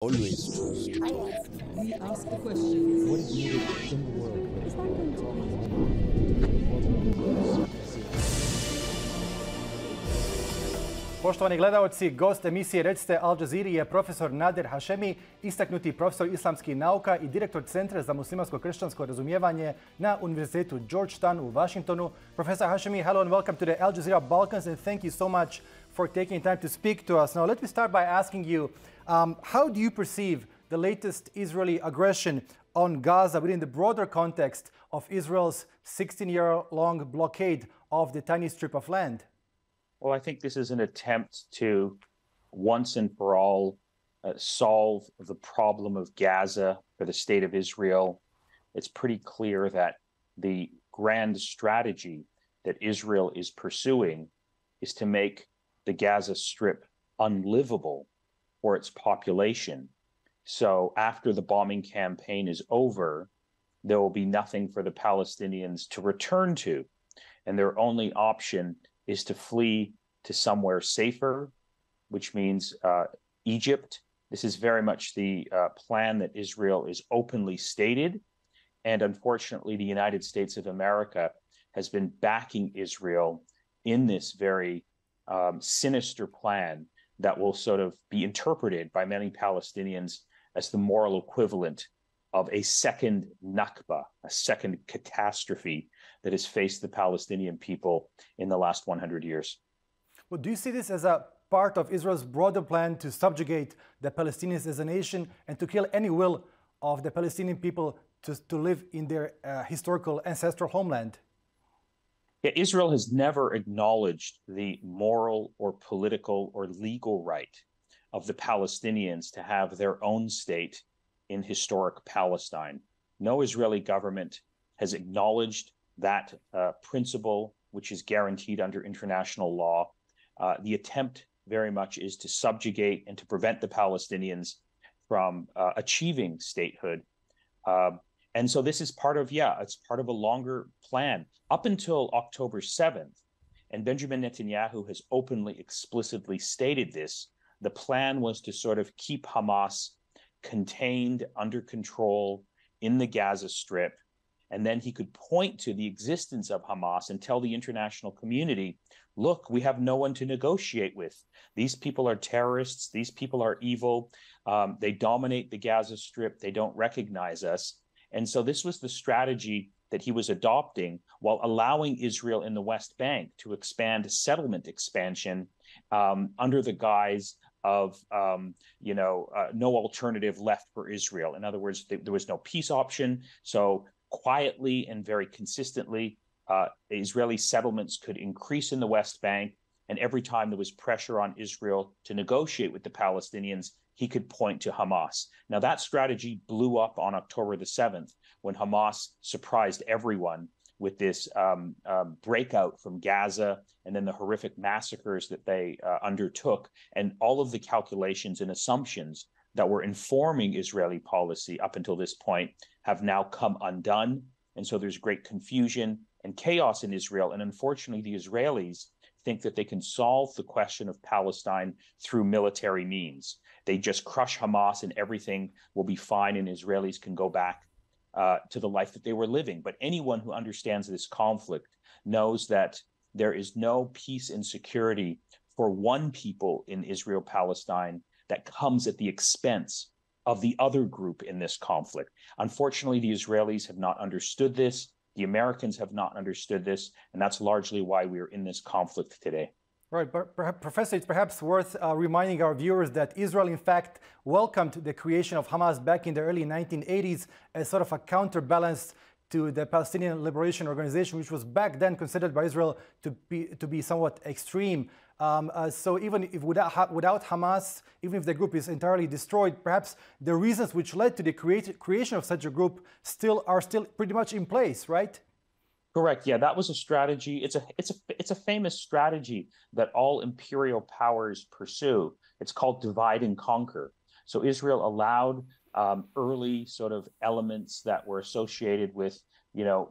Always trust. We ask the question, What is needed in the world? is that going to Poštovani gledaoci, gost emisije Recite Al Jazeeri je profesor Nader Hashemi, istaknuti profesor islamskih nauka i direktor Centra za muslimansko-kršćansko razumijevanje na Univerzitetu Georgetown u Washingtonu. Professor Hashemi, hello and welcome to the Al Jazeera Balkans, and thank you so much for taking time to speak to us. Now, let me start by asking you, how do you perceive the latest Israeli aggression on Gaza within the broader context of Israel's 16-year-long blockade of the tiny strip of land? Well, I think this is an attempt to once and for all solve the problem of Gaza for the state of Israel. It's pretty clear that the grand strategy that Israel is pursuing is to make the Gaza Strip unlivable for its population. So after the bombing campaign is over, there will be nothing for the Palestinians to return to. And their only option is to flee to somewhere safer, which means Egypt. This is very much the plan that Israel is openly stated. And unfortunately, the United States of America has been backing Israel in this very sinister plan that will sort of be interpreted by many Palestinians as the moral equivalent of a second Nakba, a second catastrophe that has faced the Palestinian people in the last 100 years. Well, do you see this as a part of Israel's broader plan to subjugate the Palestinians as a nation and to kill any will of the Palestinian people to live in their historical ancestral homeland? Yeah, Israel has never acknowledged the moral or political or legal right of the Palestinians to have their own state in historic Palestine. No Israeli government has acknowledged that principle, which is guaranteed under international law. The attempt very much is to subjugate and to prevent the Palestinians from achieving statehood. And so this is part of, it's part of a longer plan. Up until October 7th, and Benjamin Netanyahu has openly, explicitly stated this, the plan was to sort of keep Hamas contained, under control in the Gaza Strip. And then he could point to the existence of Hamas and tell the international community, look, we have no one to negotiate with. These people are terrorists. These people are evil. They dominate the Gaza Strip. They don't recognize us. And so this was the strategy that he was adopting while allowing Israel in the West Bank to expand settlement expansion under the guise of, no alternative left for Israel. In other words, there was no peace option. So quietly and very consistently, Israeli settlements could increase in the West Bank. And every time there was pressure on Israel to negotiate with the Palestinians, he could point to Hamas. Now, that strategy blew up on October the 7th when Hamas surprised everyone with this breakout from Gaza and then the horrific massacres that they undertook, and all of the calculations and assumptions that were informing Israeli policy up until this point have now come undone. And so there's great confusion and chaos in Israel. And unfortunately, the Israelis think that they can solve the question of Palestine through military means. They just crush Hamas and everything will be fine, and Israelis can go back to the life that they were living. But anyone who understands this conflict knows that there is no peace and security for one people in Israel-Palestine that comes at the expense of the other group in this conflict. Unfortunately, the Israelis have not understood this. The Americans have not understood this, and that's largely why we are in this conflict today. Right, but Professor, it's perhaps worth reminding our viewers that Israel, in fact, welcomed the creation of Hamas back in the early 1980s as sort of a counterbalance to the Palestinian Liberation Organization, which was back then considered by Israel to be somewhat extreme. So even if without Hamas, even if the group is entirely destroyed, perhaps the reasons which led to the creation of such a group are still pretty much in place, right? Correct. Yeah, that was a strategy. It's a famous strategy that all imperial powers pursue. It's called divide and conquer. So Israel allowed early sort of elements that were associated with,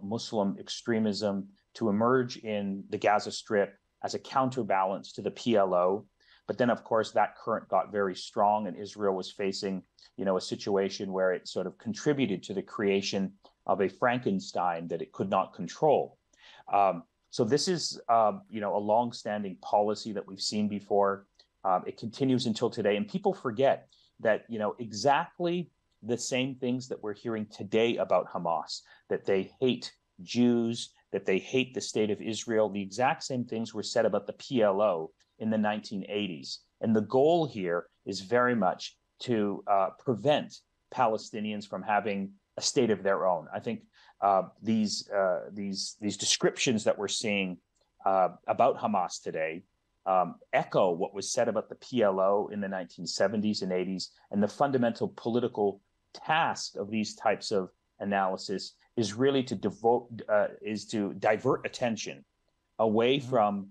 Muslim extremism to emerge in the Gaza Strip as a counterbalance to the PLO. But then, of course, that current got very strong, and Israel was facing, a situation where it sort of contributed to the creation of a Frankenstein that it could not control. So this is, a longstanding policy that we've seen before. It continues until today, and people forget that, exactly the same things that we're hearing today about Hamas, that they hate Jews, that they hate the state of Israel, the exact same things were said about the PLO in the 1980s. And the goal here is very much to prevent Palestinians from having a state of their own. I think these descriptions that we're seeing about Hamas today echo what was said about the PLO in the 1970s and 80s, and the fundamental political task of these types of analysis is really to divert attention away from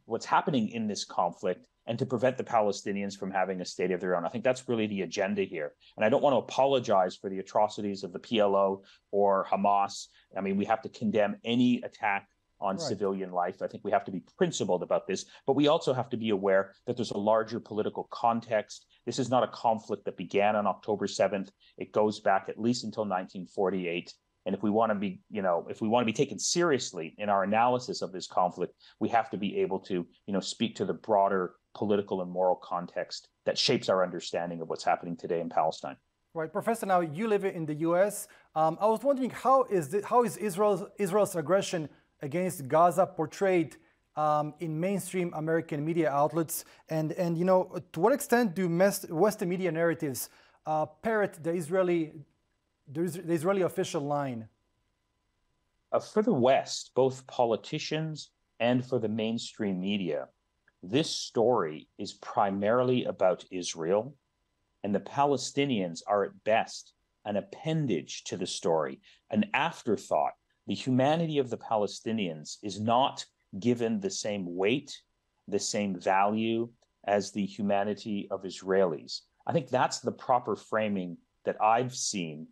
what's happening in this conflict and to prevent the Palestinians from having a state of their own. I think that's really the agenda here. And I don't want to apologize for the atrocities of the PLO or Hamas. I mean, we have to condemn any attack on civilian life. I think we have to be principled about this, but we also have to be aware that there's a larger political context. This is not a conflict that began on October 7th. It goes back at least until 1948. And if we want to be taken seriously in our analysis of this conflict, we have to be able to, speak to the broader political and moral context that shapes our understanding of what's happening today in Palestine. Right, Professor. Now you live in the U.S. I was wondering how is Israel's aggression against Gaza portrayed in mainstream American media outlets, and to what extent do Western media narratives parrot the Israeli official line? For the West, both politicians and for the mainstream media, this story is primarily about Israel, and the Palestinians are at best an appendage to the story, an afterthought. The humanity of the Palestinians is not given the same weight, the same value as the humanity of Israelis. I think that's the proper framing that I've seen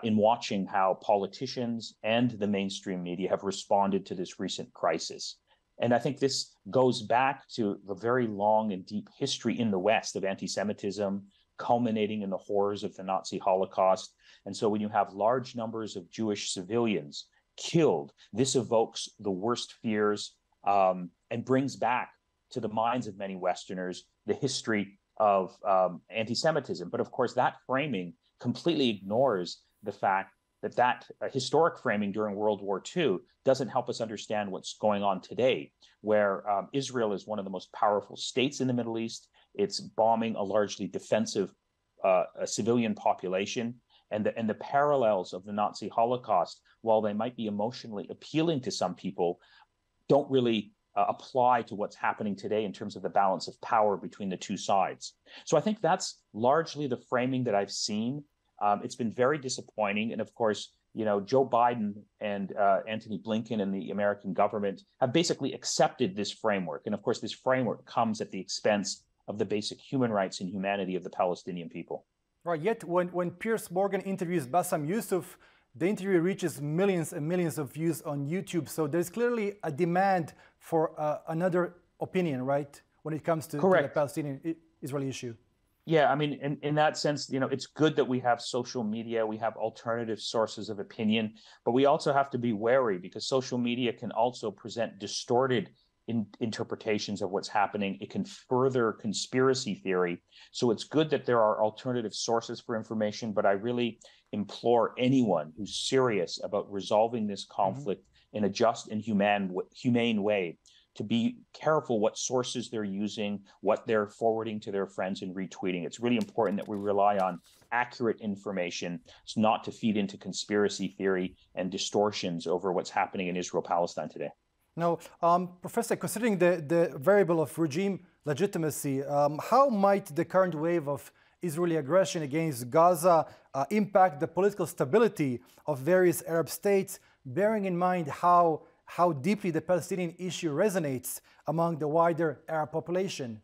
in watching how politicians and the mainstream media have responded to this recent crisis. And I think this goes back to the very long and deep history in the West of anti-Semitism, culminating in the horrors of the Nazi Holocaust. And so when you have large numbers of Jewish civilians killed, this evokes the worst fears and brings back to the minds of many Westerners the history of anti-Semitism. But of course, that framing completely ignores the fact that historic framing during World War II doesn't help us understand what's going on today, where Israel is one of the most powerful states in the Middle East. It's bombing a largely defensive civilian population. And the parallels of the Nazi Holocaust, while they might be emotionally appealing to some people, don't really apply to what's happening today in terms of the balance of power between the two sides. So I think that's largely the framing that I've seen. It's been very disappointing. And of course, Joe Biden and Antony Blinken and the American government have basically accepted this framework. And of course, this framework comes at the expense of the basic human rights and humanity of the Palestinian people. Right. Yet when Piers Morgan interviews Bassam Youssef, the interview reaches millions and millions of views on YouTube. So there's clearly a demand for another opinion, right, when it comes to the Palestinian-Israeli issue. Yeah, I mean, in that sense, it's good that we have social media, we have alternative sources of opinion, but we also have to be wary because social media can also present distorted interpretations of what's happening. It can further conspiracy theory. So it's good that there are alternative sources for information, but I really implore anyone who's serious about resolving this conflict in a just and humane way to be careful what sources they're using, what they're forwarding to their friends and retweeting. It's really important that we rely on accurate information. It's not to feed into conspiracy theory and distortions over what's happening in Israel-Palestine today. Now, Professor, considering the variable of regime legitimacy, how might the current wave of Israeli aggression against Gaza impact the political stability of various Arab states, bearing in mind how deeply the Palestinian issue resonates among the wider Arab population?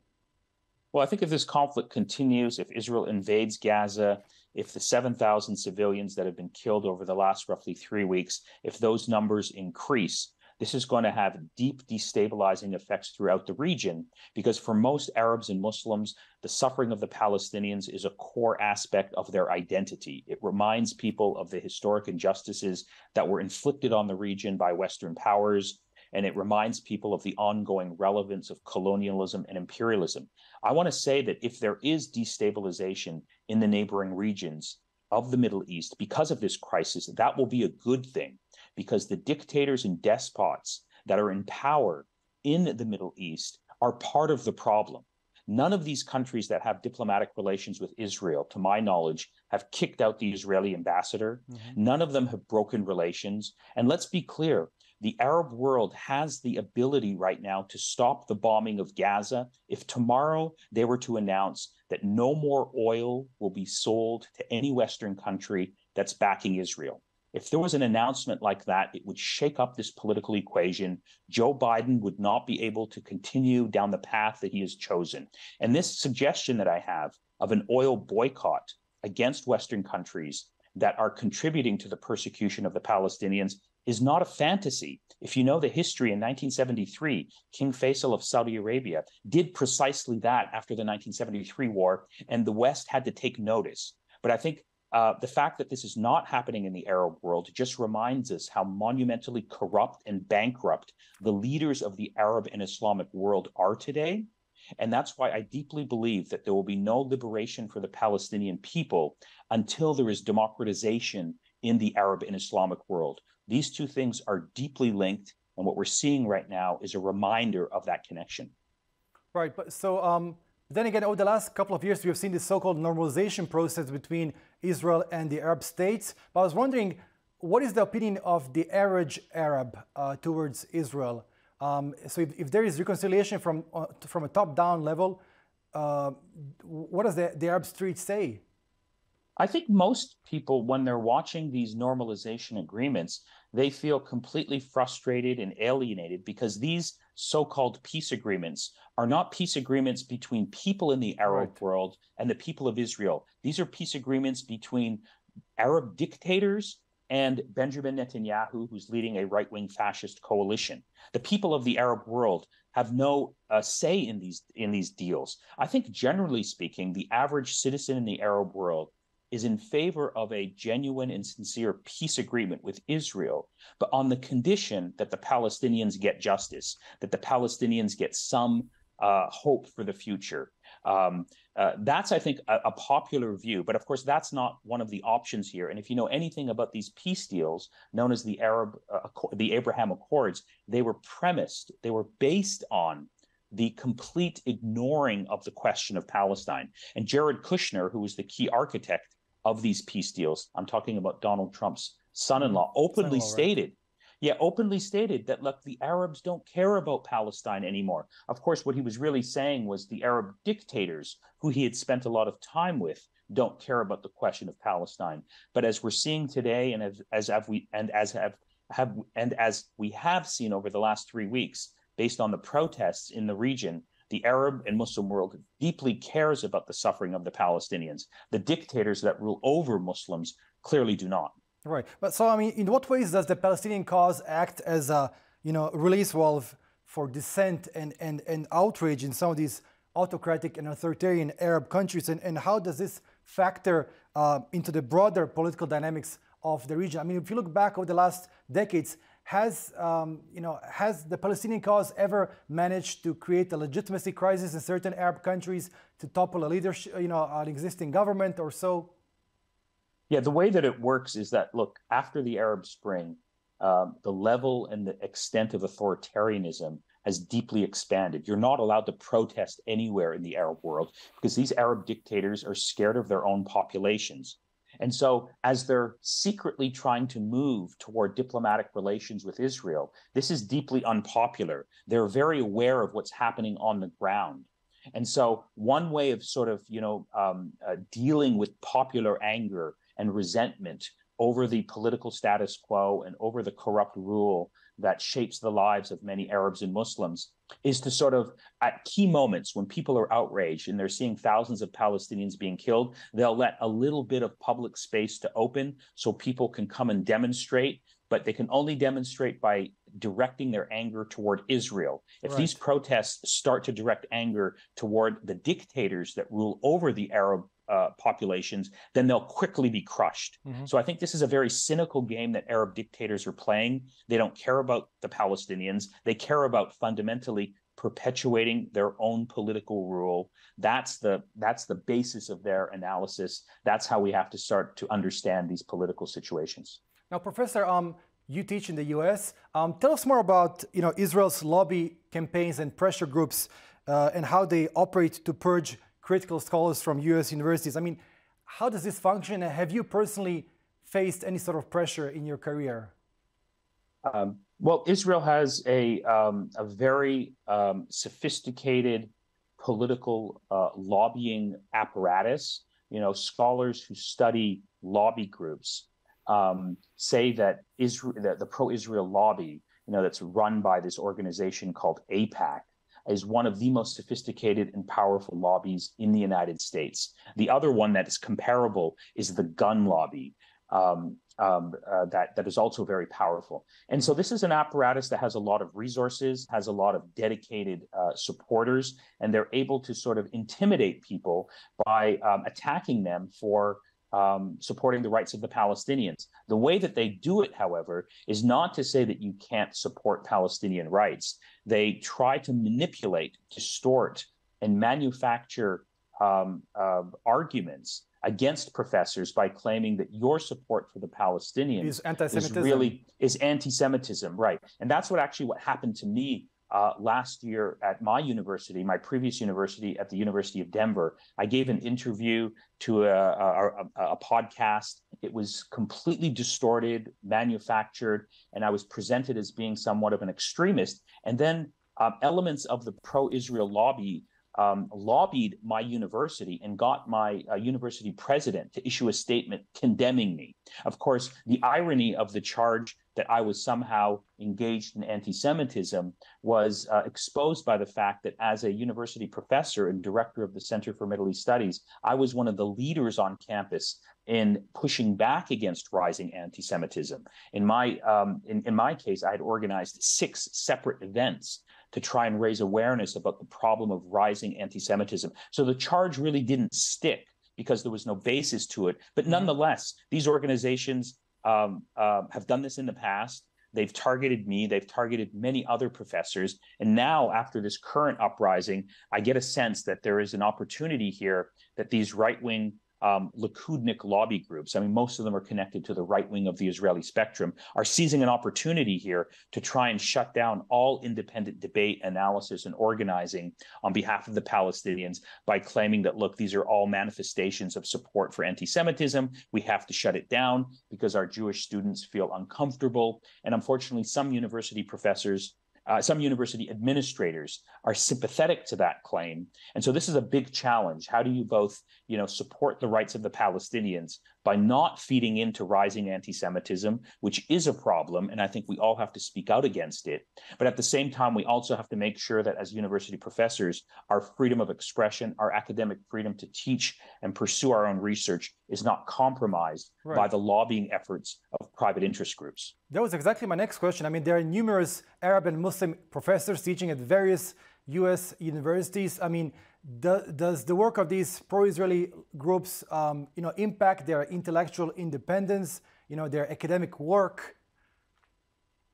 Well, I think if this conflict continues, if Israel invades Gaza, if the 7,000 civilians that have been killed over the last roughly 3 weeks, if those numbers increase, this is going to have deep destabilizing effects throughout the region, because for most Arabs and Muslims, the suffering of the Palestinians is a core aspect of their identity. It reminds people of the historic injustices that were inflicted on the region by Western powers, and it reminds people of the ongoing relevance of colonialism and imperialism. I want to say that if there is destabilization in the neighboring regions of the Middle East because of this crisis, that will be a good thing, because the dictators and despots that are in power in the Middle East are part of the problem. None of these countries that have diplomatic relations with Israel, to my knowledge, have kicked out the Israeli ambassador. None of them have broken relations. And let's be clear, the Arab world has the ability right now to stop the bombing of Gaza if tomorrow they were to announce that no more oil will be sold to any Western country that's backing Israel. If there was an announcement like that, it would shake up this political equation. Joe Biden would not be able to continue down the path that he has chosen. And this suggestion that I have of an oil boycott against Western countries that are contributing to the persecution of the Palestinians is not a fantasy. If you know the history, in 1973, King Faisal of Saudi Arabia did precisely that after the 1973 war, and the West had to take notice. But I think the fact that this is not happening in the Arab world just reminds us how monumentally corrupt and bankrupt the leaders of the Arab and Islamic world are today. And that's why I deeply believe that there will be no liberation for the Palestinian people until there is democratization in the Arab and Islamic world. These two things are deeply linked, and what we're seeing right now is a reminder of that connection. Right, but so then again, over the last couple of years, we have seen this so-called normalization process between Israel and the Arab states. But I was wondering, what is the opinion of the average Arab towards Israel? So if there is reconciliation from a top-down level, what does the Arab street say? I think most people, when they're watching these normalization agreements, they feel completely frustrated and alienated because these so-called peace agreements are not peace agreements between people in the Arab world and the people of Israel. These are peace agreements between Arab dictators and Benjamin Netanyahu, who's leading a right-wing fascist coalition. The people of the Arab world have no say in these deals. I think, generally speaking, the average citizen in the Arab world is in favor of a genuine and sincere peace agreement with Israel, but on the condition that the Palestinians get justice, that the Palestinians get some hope for the future. That's, I think, a popular view, but of course, that's not one of the options here. And if you know anything about these peace deals, known as the Abraham Accords, they were based on the complete ignoring of the question of Palestine. And Jared Kushner, who was the key architect of these peace deals, I'm talking about Donald Trump's son-in-law, openly stated that, look, the Arabs don't care about Palestine anymore. Of course, what he was really saying was the Arab dictators, who he had spent a lot of time with, don't care about the question of Palestine. But as we're seeing today, and as we have seen over the last 3 weeks, based on the protests in the region, the Arab and Muslim world deeply cares about the suffering of the Palestinians. The dictators that rule over Muslims clearly do not. Right. But so, I mean, in what ways does the Palestinian cause act as a, release valve for dissent and outrage in some of these autocratic and authoritarian Arab countries? And how does this factor into the broader political dynamics of the region? I mean, if you look back over the last decades, has the Palestinian cause ever managed to create a legitimacy crisis in certain Arab countries to topple a leadership, an existing government or so? Yeah, the way that it works is that, look, after the Arab Spring, the level and the extent of authoritarianism has deeply expanded. You're not allowed to protest anywhere in the Arab world because these Arab dictators are scared of their own populations. And so as they're secretly trying to move toward diplomatic relations with Israel, this is deeply unpopular. They're very aware of what's happening on the ground. And so one way of sort of, dealing with popular anger and resentment over the political status quo and over the corrupt rule that shapes the lives of many Arabs and Muslims is to sort of, at key moments when people are outraged and they're seeing thousands of Palestinians being killed, they'll let a little bit of public space to open so people can come and demonstrate, but they can only demonstrate by directing their anger toward Israel. If Right. these protests start to direct anger toward the dictators that rule over the Arab populations, then they'll quickly be crushed. So I think this is a very cynical game that Arab dictators are playing. They don't care about the Palestinians. They care about fundamentally perpetuating their own political rule. That's the basis of their analysis. That's how we have to start to understand these political situations. Now, Professor, you teach in the U.S. Tell us more about Israel's lobby campaigns and pressure groups and how they operate to purge critical scholars from U.S. universities. I mean, how does this function? Have you personally faced any sort of pressure in your career? Well, Israel has a very sophisticated political lobbying apparatus. Scholars who study lobby groups say that the pro-Israel lobby, that's run by this organization called AIPAC, is one of the most sophisticated and powerful lobbies in the United States. The other one that is comparable is the gun lobby. That is also very powerful. And so this is an apparatus that has a lot of resources, has a lot of dedicated supporters, and they're able to sort of intimidate people by attacking them for supporting the rights of the Palestinians. The way that they do it, however, is not to say that you can't support Palestinian rights. They try to manipulate, distort, and manufacture arguments against professors by claiming that your support for the Palestinians is anti-Semitism, right? And that's what happened to me last year at my university, my previous university at the University of Denver. I gave an interview to a podcast. It was completely distorted, manufactured, and I was presented as being somewhat of an extremist. And then elements of the pro-Israel lobby lobbied my university and got my university president to issue a statement condemning me. Of course, the irony of the charge that I was somehow engaged in anti-Semitism was exposed by the fact that as a university professor and director of the Center for Middle East Studies, I was one of the leaders on campus in pushing back against rising anti-Semitism. In my case, I had organized 6 separate events to try and raise awareness about the problem of rising anti-Semitism. So the charge really didn't stick because there was no basis to it. But nonetheless, these organizations have done this in the past. They've targeted me. They've targeted many other professors. And now, after this current uprising, I get a sense that there is an opportunity here that these right-wing Likudnik lobby groups, I mean, most of them are connected to the right wing of the Israeli spectrum, are seizing an opportunity here to try and shut down all independent debate, analysis, and organizing on behalf of the Palestinians by claiming that, look, these are all manifestations of support for anti-Semitism. We have to shut it down because our Jewish students feel uncomfortable. And unfortunately, some university professors, some university administrators are sympathetic to that claim. And so this is a big challenge. How do you both, support the rights of the Palestinians by not feeding into rising anti-Semitism, which is a problem, and I think we all have to speak out against it. But at the same time, we also have to make sure that as university professors, our freedom of expression, our academic freedom to teach and pursue our own research is not compromised by the lobbying efforts of private interest groups. That was exactly my next question. I mean, there are numerous Arab and Muslim professors teaching at various U.S. universities. I mean, does the work of these pro-Israeli groups, impact their intellectual independence, their academic work?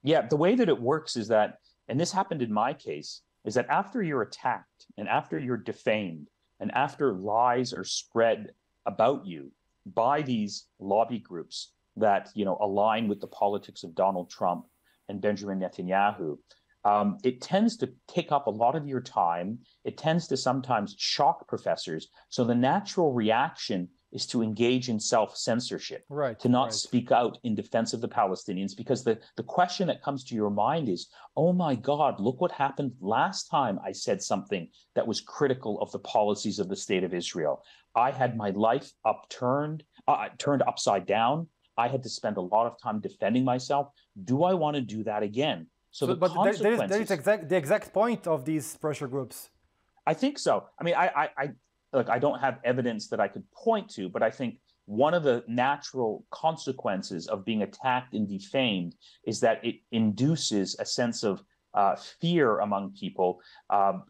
Yeah, the way that it works is that, and this happened in my case, is that after you're attacked and after you're defamed and after lies are spread about you by these lobby groups that, align with the politics of Donald Trump and Benjamin Netanyahu, it tends to take up a lot of your time. It tends to sometimes shock professors. So the natural reaction is to engage in self-censorship, to not speak out in defense of the Palestinians, because the question that comes to your mind is, oh my God, look what happened last time I said something that was critical of the policies of the state of Israel. I had my life turned upside down. I had to spend a lot of time defending myself. Do I want to do that again? So the consequences... There is the exact point of these pressure groups. I think so. I mean, I don't have evidence that I could point to, but I think one of the natural consequences of being attacked and defamed is that it induces a sense of fear among people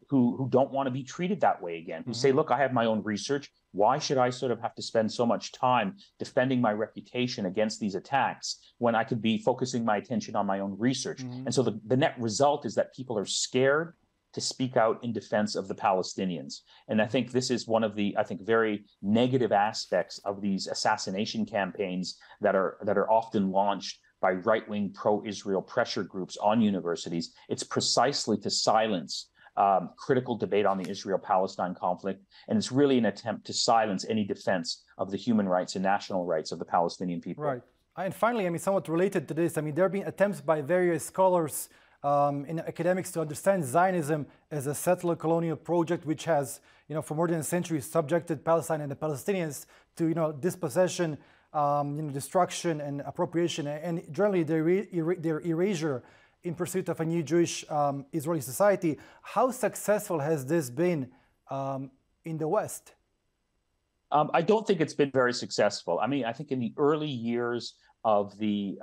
who don't want to be treated that way again, who say, look, I have my own research. Why should I sort of have to spend so much time defending my reputation against these attacks when I could be focusing my attention on my own research? And so the net result is that people are scared to speak out in defense of the Palestinians. And I think this is one of the, I think, very negative aspects of these assassination campaigns that are often launched by right-wing pro-Israel pressure groups on universities. It's precisely to silence critical debate on the Israel-Palestine conflict, and it's really an attempt to silence any defense of the human rights and national rights of the Palestinian people. Right. And finally, I mean, somewhat related to this, I mean, there have been attempts by various scholars in academics to understand Zionism as a settler colonial project, which has, you know, for more than a century subjected Palestine and the Palestinians to, you know, dispossession, destruction and appropriation, and generally their erasure in pursuit of a new Jewish Israeli society. How successful has this been in the West? I don't think it's been very successful. I mean, I think in the early years of the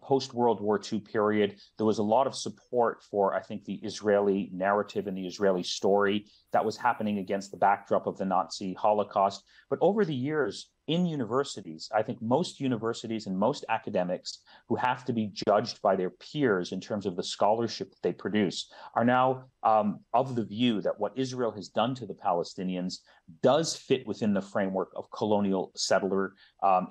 post-World War II period, there was a lot of support for, I think, the Israeli narrative and the Israeli story that was happening against the backdrop of the Nazi Holocaust. But over the years, in universities, I think most universities and most academics who have to be judged by their peers in terms of the scholarship that they produce are now of the view that what Israel has done to the Palestinians does fit within the framework of colonial settler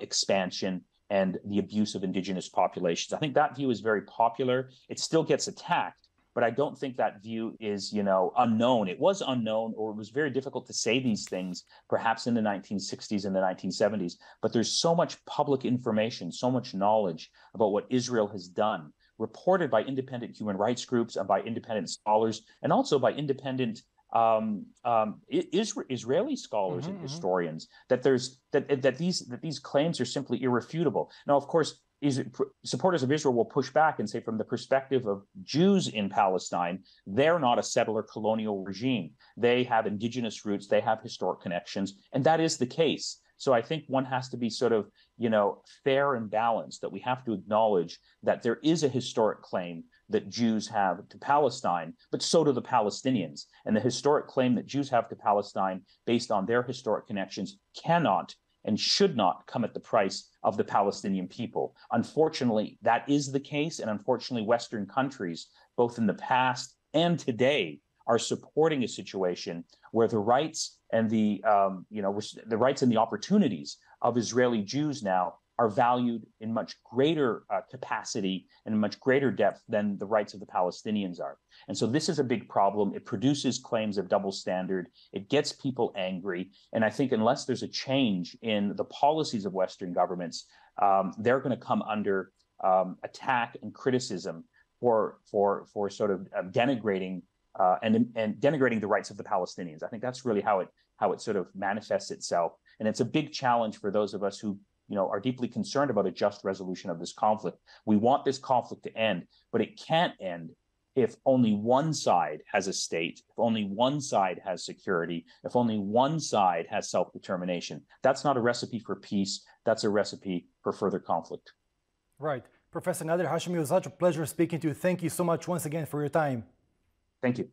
expansion and the abuse of indigenous populations. I think that view is very popular. It still gets attacked, but I don't think that view is, unknown. It was unknown, or it was very difficult to say these things, perhaps in the 1960s and the 1970s. But there's so much public information, so much knowledge about what Israel has done, reported by independent human rights groups and by independent scholars, and also by independent Israeli scholars and historians, that these claims are simply irrefutable. Now, of course, supporters of Israel will push back and say, from the perspective of Jews in Palestine, they're not a settler colonial regime. They have indigenous roots, they have historic connections, and that is the case. So I think one has to be sort of, fair and balanced, that we have to acknowledge that there is a historic claim that Jews have to Palestine, but so do the Palestinians. And the historic claim that Jews have to Palestine based on their historic connections cannot and should not come at the price of the Palestinian people. Unfortunately, that is the case. And unfortunately, Western countries, both in the past and today, are supporting a situation where the rights and the rights and the opportunities of Israeli Jews now are valued in much greater capacity and in much greater depth than the rights of the Palestinians are. And so this is a big problem. It produces claims of double standard. It gets people angry. And I think unless there's a change in the policies of Western governments, they're going to come under attack and criticism for sort of denigrating and denigrating the rights of the Palestinians. I think that's really how it sort of manifests itself. And it's a big challenge for those of us who are deeply concerned about a just resolution of this conflict. We want this conflict to end, but it can't end if only one side has a state, if only one side has security, if only one side has self-determination. That's not a recipe for peace. That's a recipe for further conflict. Right. Professor Nader Hashemi, it was such a pleasure speaking to you. Thank you so much once again for your time. Thank you.